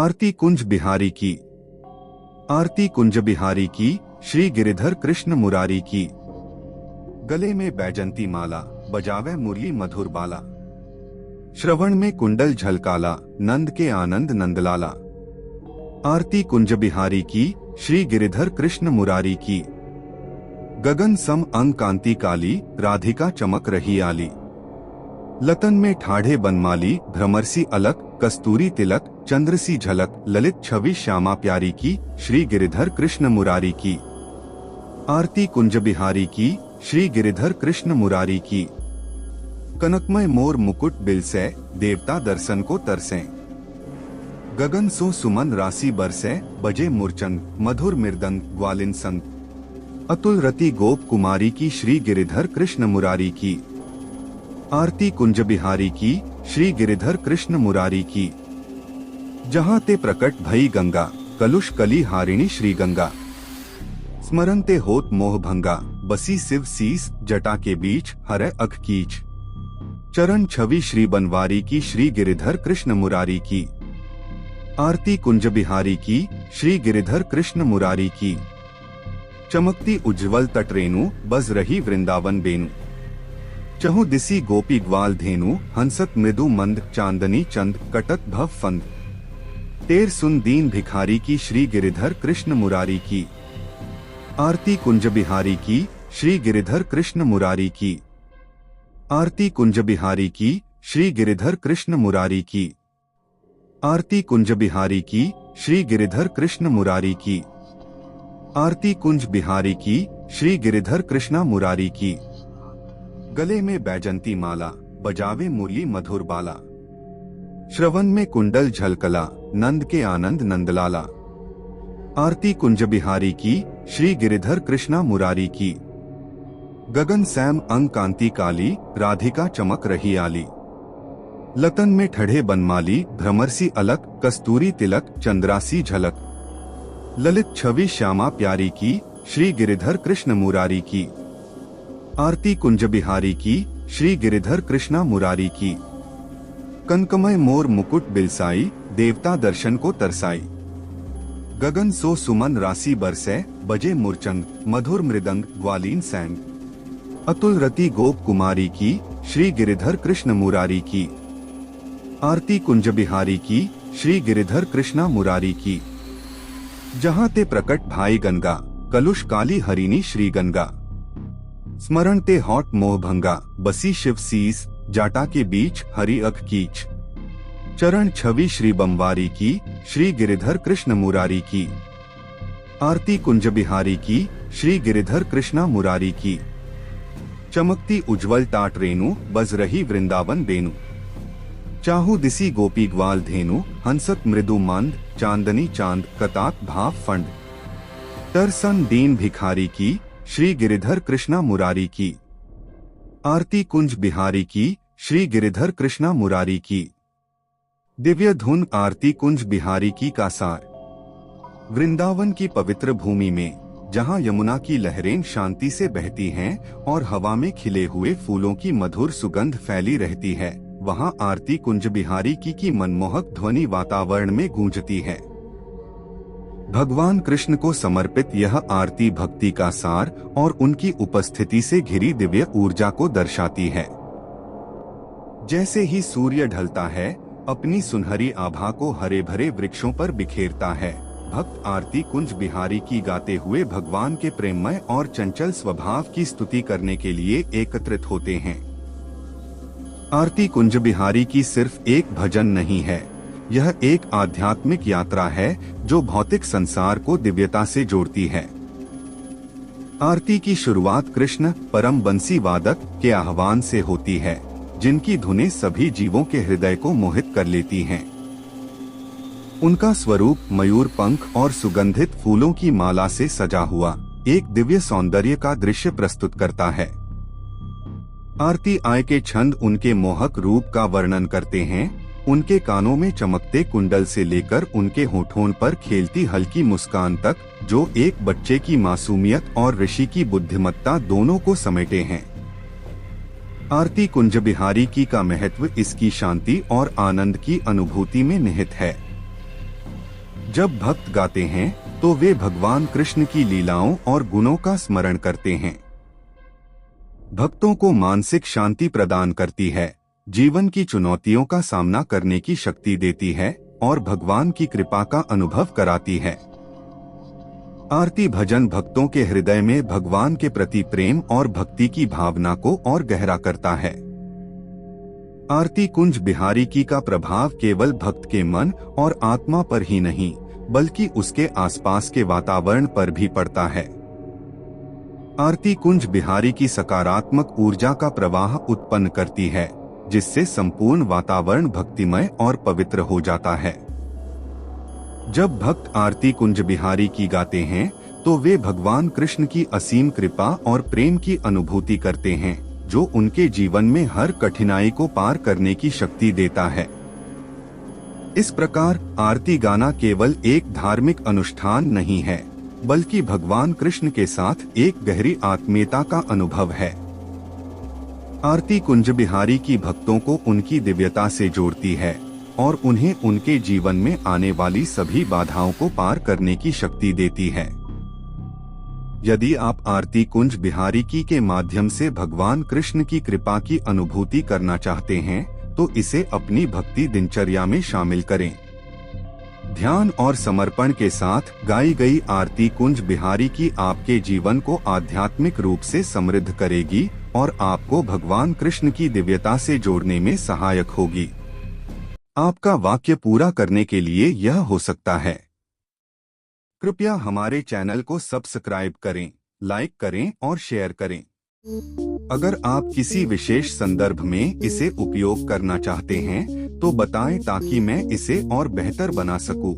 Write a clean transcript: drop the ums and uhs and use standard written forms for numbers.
आरती कुंज बिहारी की। आरती कुंज बिहारी की, श्री गिरिधर कृष्ण मुरारी की। गले में बैजंती माला, बजावे मुरली मधुर बाला। श्रवण में कुंडल झलकाला, नंद के आनंद नंदलाला। आरती कुंज बिहारी की, श्री गिरिधर कृष्ण मुरारी की। गगन सम अंग कांति काली, राधिका चमक रही आली। लतन में ठाढ़े बनमाली, भ्रमरसी अलक, कस्तूरी तिलक, चंद्रसी झलक, ललित छवि श्यामा प्यारी की, श्री गिरिधर कृष्ण मुरारी की। आरती कुंज बिहारी की, श्री गिरिधर कृष्ण मुरारी की। कनकमय मोर मुकुट बिलसे, देवता दर्शन को तरसे। गगन सो सुमन राशि बरसे, बजे मूर्चंग, मधुर मृदंग ग्वालिन संग। अतुल रति गोप कुमारी की, श्री गिरिधर कृष्ण मुरारी की। आरती कुंज बिहारी की, श्री गिरिधर कृष्ण मुरारी की। जहाँ ते प्रकट भई गंगा, कलुष कली हारिणी श्री गंगा। स्मरण ते होत मोह भंगा, बसी शिव सीस, जटा के बीच हरे अख कीच। चरण छवि श्री बनवारी की, श्री गिरिधर कृष्ण मुरारी की। आरती कुंज बिहारी की, श्री गिरिधर कृष्ण मुरारी की। चमकती उज्ज्वल तट रेणु, बज रही वृंदावन बेनु। चहु दिसी गोपी ग्वाल धेनु, हंसत मृदु मंद, चांदनी चंद कटत भव फंद। तेर सुन दीन भिखारी की, श्री गिरिधर कृष्ण मुरारी की। आरती कुंज बिहारी की, श्री गिरिधर कृष्ण मुरारी की। आरती कुंज बिहारी की, श्री गिरिधर कृष्ण मुरारी की। आरती कुंज बिहारी की, श्री गिरिधर कृष्ण मुरारी की। आरती कुंज बिहारी की, श्री गिरिधर कृष्ण मुरारी की। गले में बैजंती माला, बजावे मुरली मधुर बाला। श्रवण में कुंडल झलकला, नंद के आनंद नंदलाला। आरती कुंज बिहारी की, श्री गिरिधर कृष्ण मुरारी की। गगन सैम अंग कांति काली, राधिका चमक रही आली। लतन में ठढ़े बनमाली, भ्रमरसी अलक, कस्तूरी तिलक, चंद्रासी झलक। ललित छवि श्यामा प्यारी की, श्री गिरिधर कृष्ण मुरारी की। आरती कुंज बिहारी की, श्री गिरिधर कृष्ण मुरारी की। कनकमय मोर मुकुट बिलसाई, देवता दर्शन को तरसाई। गगन सो सुमन राशि बरसे, बजे मूर्चंग, मधुर मृदंग ग्वालीन सैंग। अतुल रति गोप कुमारी की, श्री गिरिधर कृष्ण मुरारी की। आरती कुंज बिहारी की, श्री गिरिधर कृष्ण मुरारी की। जहाँ ते प्रकट भाई गंगा, कलुष काली हरिणी श्री गंगा। स्मरण ते हॉट मोह भंगा, बसी शिव सीस, जाटा के बीच हरि अख कीच। चरण छवि श्री बमवारी की, श्री गिरिधर कृष्ण मुरारी की। आरती कुंज बिहारी की, श्री गिरिधर कृष्ण मुरारी की। चमकती उज्ज्वल टाट रेणु, बज रही वृंदावन बेनु। चाहू दिसी गोपी ग्वाल धेनु, हंसत मृदु मंद, चांदनी चांद कतात भाव फंड। तरसन दीन भिखारी की, श्री गिरिधर कृष्ण मुरारी की। आरती कुंज बिहारी की, श्री गिरिधर कृष्ण मुरारी की। दिव्य धुन आरती कुंज बिहारी की का सार। वृंदावन की पवित्र भूमि में, जहां यमुना की लहरें शांति से बहती हैं और हवा में खिले हुए फूलों की मधुर सुगंध फैली रहती है, वहां आरती कुंज बिहारी की मनमोहक ध्वनि वातावरण में गूंजती है। भगवान कृष्ण को समर्पित यह आरती भक्ति का सार और उनकी उपस्थिति से घिरी दिव्य ऊर्जा को दर्शाती है। जैसे ही सूर्य ढलता है, अपनी सुनहरी आभा को हरे भरे वृक्षों पर बिखेरता है, भक्त आरती कुंज बिहारी की गाते हुए भगवान के प्रेममय और चंचल स्वभाव की स्तुति करने के लिए एकत्रित होते हैं। आरती कुंज बिहारी की सिर्फ एक भजन नहीं है, यह एक आध्यात्मिक यात्रा है जो भौतिक संसार को दिव्यता से जोड़ती है। आरती की शुरुआत कृष्ण परम बंसी वादक के आह्वान से होती है, जिनकी धुनें सभी जीवों के हृदय को मोहित कर लेती हैं। उनका स्वरूप मयूर पंख और सुगंधित फूलों की माला से सजा हुआ एक दिव्य सौंदर्य का दृश्य प्रस्तुत करता है। आरती आय के छंद उनके मोहक रूप का वर्णन करते हैं। उनके कानों में चमकते कुंडल से लेकर उनके होठों पर खेलती हल्की मुस्कान तक, जो एक बच्चे की मासूमियत और ऋषि की बुद्धिमत्ता दोनों को समेटे हैं। आरती कुंज बिहारी की का महत्व इसकी शांति और आनंद की अनुभूति में निहित है। जब भक्त गाते हैं तो वे भगवान कृष्ण की लीलाओं और गुणों का स्मरण करते हैं। भक्तों को मानसिक शांति प्रदान करती है, जीवन की चुनौतियों का सामना करने की शक्ति देती है और भगवान की कृपा का अनुभव कराती है। आरती भजन भक्तों के हृदय में भगवान के प्रति प्रेम और भक्ति की भावना को और गहरा करता है। आरती कुंज बिहारी की का प्रभाव केवल भक्त के मन और आत्मा पर ही नहीं, बल्कि उसके आसपास के वातावरण पर भी पड़ता है। आरती कुंज बिहारी की सकारात्मक ऊर्जा का प्रवाह उत्पन्न करती है, जिससे संपूर्ण वातावरण भक्तिमय और पवित्र हो जाता है। जब भक्त आरती कुंज बिहारी की गाते हैं तो वे भगवान कृष्ण की असीम कृपा और प्रेम की अनुभूति करते हैं, जो उनके जीवन में हर कठिनाई को पार करने की शक्ति देता है। इस प्रकार आरती गाना केवल एक धार्मिक अनुष्ठान नहीं है, बल्कि भगवान कृष्ण के साथ एक गहरी आत्मीयता का अनुभव है। आरती कुंज बिहारी की भक्तों को उनकी दिव्यता से जोड़ती है और उन्हें उनके जीवन में आने वाली सभी बाधाओं को पार करने की शक्ति देती है। यदि आप आरती कुंज बिहारी की के माध्यम से भगवान कृष्ण की कृपा की अनुभूति करना चाहते हैं तो इसे अपनी भक्ति दिनचर्या में शामिल करें। ध्यान और समर्पण के साथ गाई गई आरती कुंज बिहारी की आपके जीवन को आध्यात्मिक रूप से समृद्ध करेगी और आपको भगवान कृष्ण की दिव्यता से जोड़ने में सहायक होगी। आपका वाक्य पूरा करने के लिए यह हो सकता है। कृपया हमारे चैनल को सब्सक्राइब करें, लाइक करें और शेयर करें। अगर आप किसी विशेष संदर्भ में इसे उपयोग करना चाहते हैं तो बताएं ताकि मैं इसे और बेहतर बना सकूं।